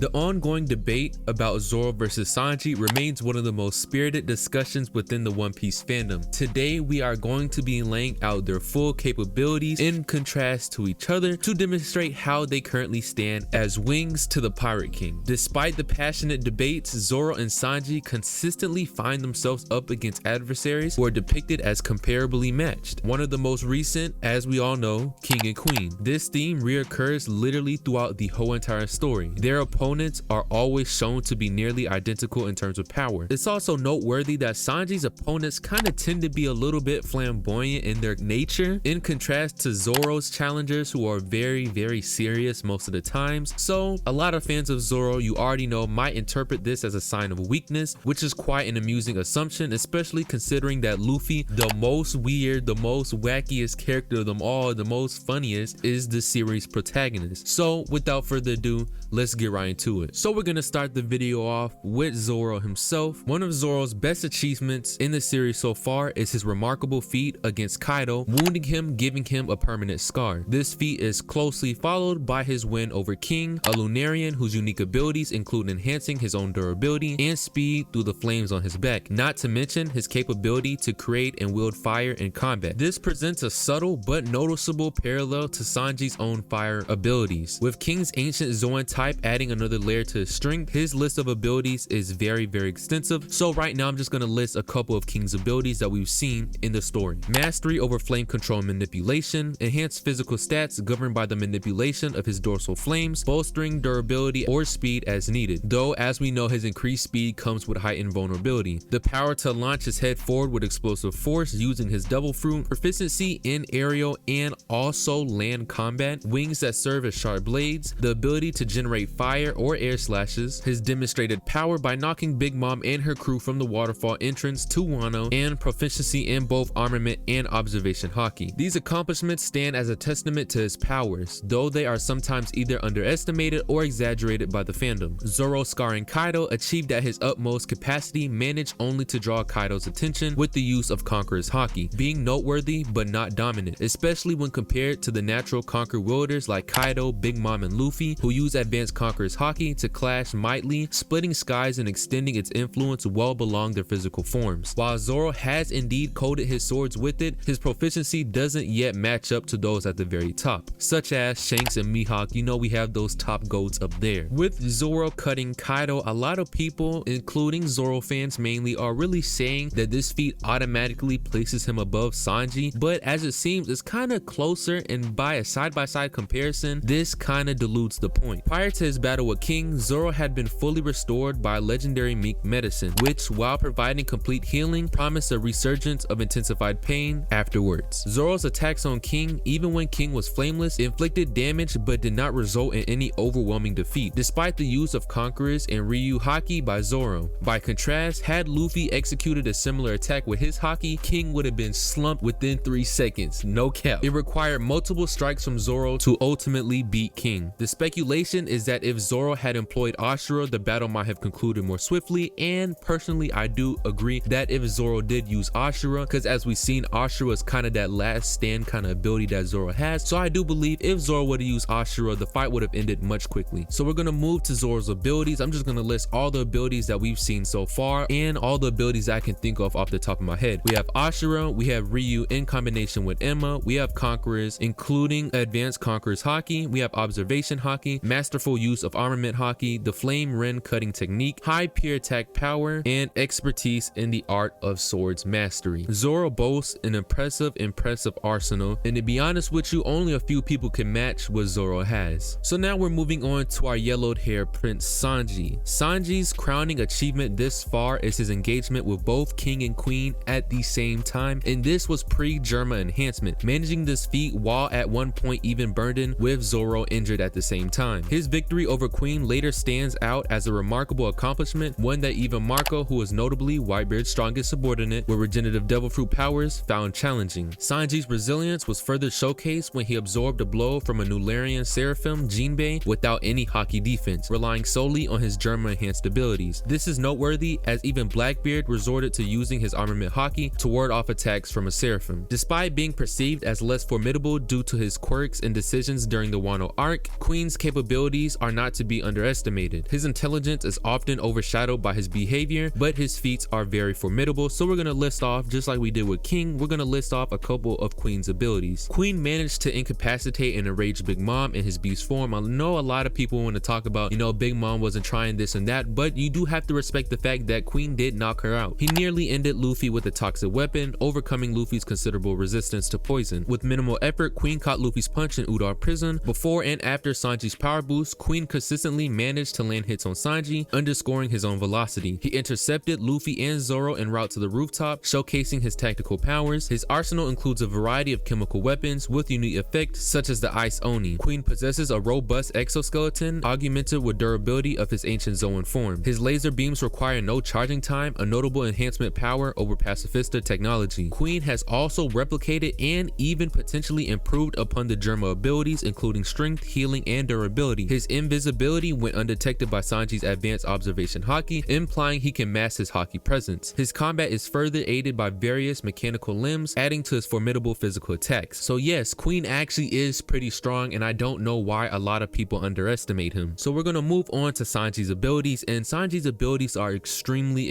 The ongoing debate about Zoro versus Sanji remains one of the most spirited discussions within the One Piece fandom. Today we are going to be laying out their full capabilities in contrast to each other to demonstrate how they currently stand as wings to the Pirate King. Despite the passionate debates, Zoro and Sanji consistently find themselves up against adversaries who are depicted as comparably matched. One of the most recent, as we all know, King and Queen. This theme reoccurs literally throughout the whole entire story. Their opponents are always shown to be nearly identical in terms of power. It's also noteworthy that Sanji's opponents kind of tend to be a little bit flamboyant in their nature, in contrast to Zoro's challengers who are very serious most of the times. So a lot of fans of Zoro, you already know, might interpret this as a sign of weakness, which is quite an amusing assumption, especially considering that Luffy, the most weird, the most wackiest character of them all, the most funniest, is the series protagonist. So without further ado, let's get right into it. So we're gonna start the video off with Zoro himself. One of Zoro's best achievements in the series so far is his remarkable feat against Kaido, wounding him, giving him a permanent scar. This feat is closely followed by his win over King, a Lunarian whose unique abilities include enhancing his own durability and speed through the flames on his back, not to mention his capability to create and wield fire in combat. This presents a subtle but noticeable parallel to Sanji's own fire abilities. With King's ancient Zoan type adding another layer to his strength, his list of abilities is very extensive. So right now I'm just gonna list a couple of King's abilities that we've seen in the story. Mastery over flame control and manipulation, enhanced physical stats governed by the manipulation of his dorsal flames, bolstering durability or speed as needed, though as we know his increased speed comes with heightened vulnerability. The power to launch his head forward with explosive force using his double fruit, proficiency in aerial and also land combat, wings that serve as sharp blades, the ability to generate fire or air slashes, his demonstrated power by knocking Big Mom and her crew from the waterfall entrance to Wano, and proficiency in both armament and observation haki. These accomplishments stand as a testament to his powers, though they are sometimes either underestimated or exaggerated by the fandom. Zoro scarring Kaido, achieved at his utmost capacity, managed only to draw Kaido's attention with the use of Conqueror's haki, being noteworthy but not dominant, especially when compared to the natural conquer wielders like Kaido, Big Mom, and Luffy, who use advanced Conqueror's haki to clash mightily, splitting skies and extending its influence well beyond their physical forms. While Zoro has indeed coated his swords with it, his proficiency doesn't yet match up to those at the very top, such as Shanks and Mihawk. You know, we have those top goats up there. With Zoro cutting Kaido, a lot of people, including Zoro fans mainly, are really saying that this feat automatically places him above Sanji, but as it seems, it's kind of closer, and by a side-by-side comparison, this kind of dilutes the point. Prior to his battle with King, Zoro had been fully restored by legendary Meek medicine, which, while providing complete healing, promised a resurgence of intensified pain afterwards. Zoro's attacks on King, even when King was flameless, inflicted damage but did not result in any overwhelming defeat, despite the use of Conquerors and Ryu haki by Zoro. By contrast, had Luffy executed a similar attack with his haki, King would have been slumped within 3 seconds, no cap. It required multiple strikes from Zoro to ultimately beat King. The speculation is that if Zoro had employed Ashura, the battle might have concluded more swiftly, and personally I do agree that if Zoro did use Ashura, because as we've seen, Ashura is kind of that last stand kind of ability that Zoro has, so I do believe if Zoro would have used Ashura, the fight would have ended much quickly. So we're gonna move to Zoro's abilities. I'm just gonna list all the abilities that we've seen so far and all the abilities I can think of off the top of my head. We have Ashura, we have Ryu in combination with Emma, we have Conquerors including advanced Conqueror's haki, we have observation haki, masterful use of armament haki, the flame ren cutting technique, high pure attack power, and expertise in the art of swords mastery. Zoro boasts an impressive arsenal, and to be honest with you, only a few people can match what Zoro has. So now we're moving on to our yellowed hair Prince Sanji. Sanji's crowning achievement this far is his engagement with both King and Queen at the same time, and this was pre-Germa enhancement, managing this feat while at one point even burdened with Zoro injured at the same time. His victory over Queen later stands out as a remarkable accomplishment, one that even Marco, who was notably Whitebeard's strongest subordinate with regenerative devil fruit powers, found challenging. Sanji's resilience was further showcased when he absorbed a blow from a Nullarian Seraphim Jinbei without any haki defense, relying solely on his Germa enhanced abilities. This is noteworthy as even Blackbeard resorted to using his armament haki to ward off attacks from a Seraphim. Despite being perceived as less formidable due to his quirks and decisions during the Wano arc, Queen's capabilities are not to be be underestimated. His intelligence is often overshadowed by his behavior, but his feats are very formidable, so we're gonna list off, just like we did with King, we're gonna list off a couple of Queen's abilities. Queen managed to incapacitate and enrage Big Mom in his beast form. I know a lot of people want to talk about, Big Mom wasn't trying this and that, but you do have to respect the fact that Queen did knock her out. He nearly ended Luffy with a toxic weapon, overcoming Luffy's considerable resistance to poison. With minimal effort, Queen caught Luffy's punch in Udar prison. Before and after Sanji's power boost, Queen consistently managed to land hits on Sanji, underscoring his own velocity. He intercepted Luffy and Zoro en route to the rooftop, showcasing his tactical powers. His arsenal includes a variety of chemical weapons with unique effects, such as the Ice Oni. Queen possesses a robust exoskeleton, augmented with durability of his ancient Zoan form. His laser beams require no charging time, a notable enhancement power over pacifista technology. Queen has also replicated and even potentially improved upon the Germa abilities, including strength, healing, and durability. His invisibility went undetected by Sanji's advanced observation haki, implying he can mask his haki presence. His combat is further aided by various mechanical limbs, adding to his formidable physical attacks. So yes, Queen actually is pretty strong, and I don't know why a lot of people underestimate him. So we're gonna move on to Sanji's abilities, and Sanji's abilities are extremely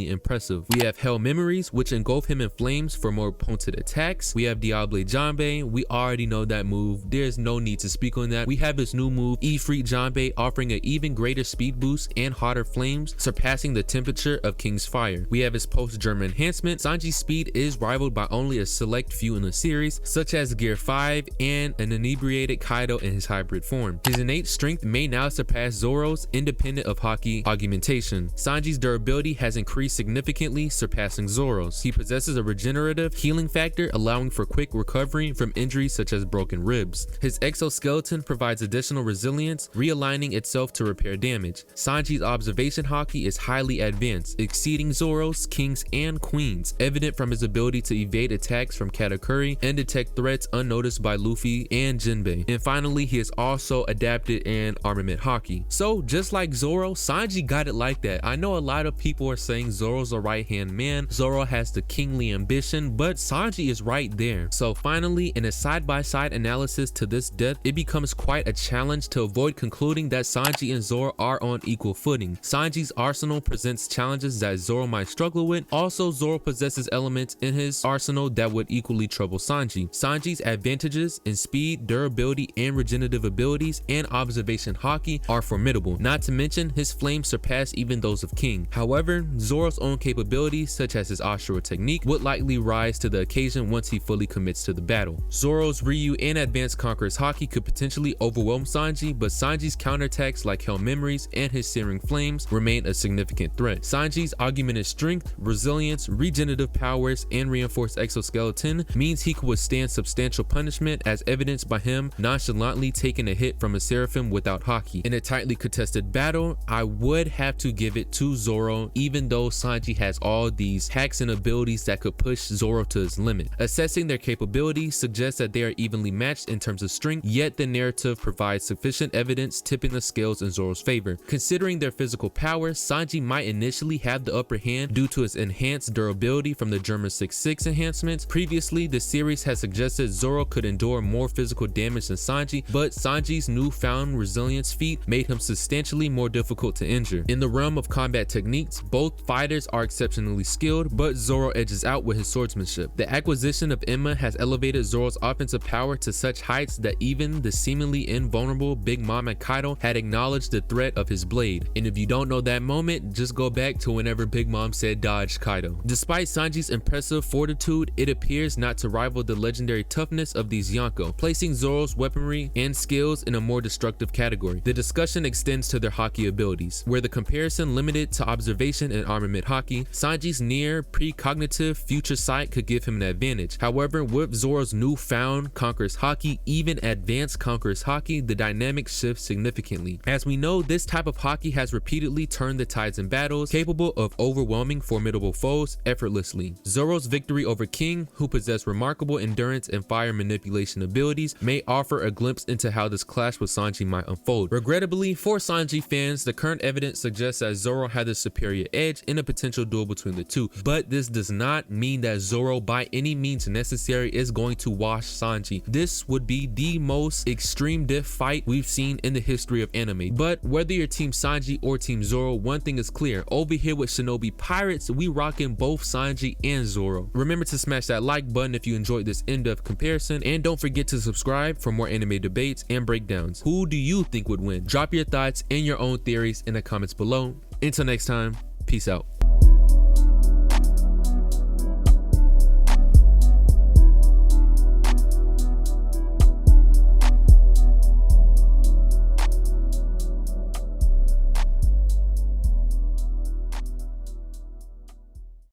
impressive. We have Hell Memories, which engulf him in flames for more potent attacks. We have Diable Jambe. We already know that move. There's no need to speak on that. We have his new move, Ifrit Jambe, offering an even greater speed boost and hotter flames, surpassing the temperature of King's Fire. We have his post-Germa enhancement. Sanji's speed is rivaled by only a select few in the series, such as Gear 5 and an inebriated Kaido in his hybrid form. His innate strength may now surpass Zoro's, independent of haki augmentation. Sanji's durability has increased significantly, surpassing Zoro's. He possesses a regenerative healing factor, allowing for quick recovery from injuries such as broken ribs. His exoskeleton provides additional resilience, realigning itself to repair damage. Sanji's observation haki is highly advanced, exceeding Zoro's, King's, and Queen's, evident from his ability to evade attacks from Katakuri and detect threats unnoticed by Luffy and Jinbei. And finally, he has also adapted an armament haki. So just like Zoro, Sanji got it like that. I know a lot of people are saying Zoro's a right-hand man, Zoro has the kingly ambition, but Sanji is right there. So finally, in a side-by-side analysis to this death, it becomes quite a challenge to avoid concluding that Sanji and Zoro are on equal footing. Sanji's arsenal presents challenges that Zoro might struggle with. Also, Zoro possesses elements in his arsenal that would equally trouble Sanji. Sanji's advantages in speed, durability, and regenerative abilities and observation haki are formidable, not to mention his flames surpass even those of King. However, Zoro's own capabilities, such as his Ashura technique, would likely rise to the occasion once he fully commits to the battle. Zoro's Ryu and Advanced Conqueror's haki could potentially overwhelm Sanji, but Sanji's counterattacks like Hell Memories and his Searing Flames remain a significant threat. Sanji's augmented strength, resilience, regenerative powers, and reinforced exoskeleton means he could withstand substantial punishment, as evidenced by him nonchalantly taking a hit from a Seraphim without haki. In a tightly contested battle, I would have to give it to Zoro, even though Sanji has all these hacks and abilities that could push Zoro to his limit. Assessing their capabilities suggests that they are evenly matched in terms of strength, yet the narrative provides sufficient evidence tipping the scales in Zoro's favor. Considering their physical power, Sanji might initially have the upper hand due to his enhanced durability from the Germa 6-6 enhancements. Previously, the series has suggested Zoro could endure more physical damage than Sanji, but Sanji's newfound resilience feat made him substantially more difficult to injure. In the realm of combat techniques, both fighters are exceptionally skilled, but Zoro edges out with his swordsmanship. The acquisition of Emma has elevated Zoro's offensive power to such heights that even the seemingly invulnerable Big Mom and Kaido had acknowledged the threat of his blade. And if you don't know that moment, just go back to whenever Big Mom said dodge Kaido. Despite Sanji's impressive fortitude, it appears not to rival the legendary toughness of these Yonko, placing Zoro's weaponry and skills in a more destructive category. The discussion extends to their haki abilities, where the comparison limited to observation and armament haki. Sanji's near precognitive future sight could give him an advantage. However, with Zoro's newfound Conqueror's haki, even advanced Conqueror's haki, the dynamic shifts significantly. As we know, this type of haki has repeatedly turned the tides in battles, capable of overwhelming formidable foes effortlessly. Zoro's victory over King, who possessed remarkable endurance and fire manipulation abilities, may offer a glimpse into how this clash with Sanji might unfold. Regrettably for Sanji fans, the current evidence suggests that Zoro had the superior edge in a potential duel between the two, but this does not mean that Zoro by any means necessary is going to wash Sanji. This would be the most extreme diff fight we've seen in the history history of anime. But whether you're Team Sanji or Team Zoro, one thing is clear. Over here with Shinobi Pirates, we rocking both Sanji and Zoro. Remember to smash that like button if you enjoyed this in-depth comparison, and don't forget to subscribe for more anime debates and breakdowns. Who do you think would win? Drop your thoughts and your own theories in the comments below. Until next time, peace out.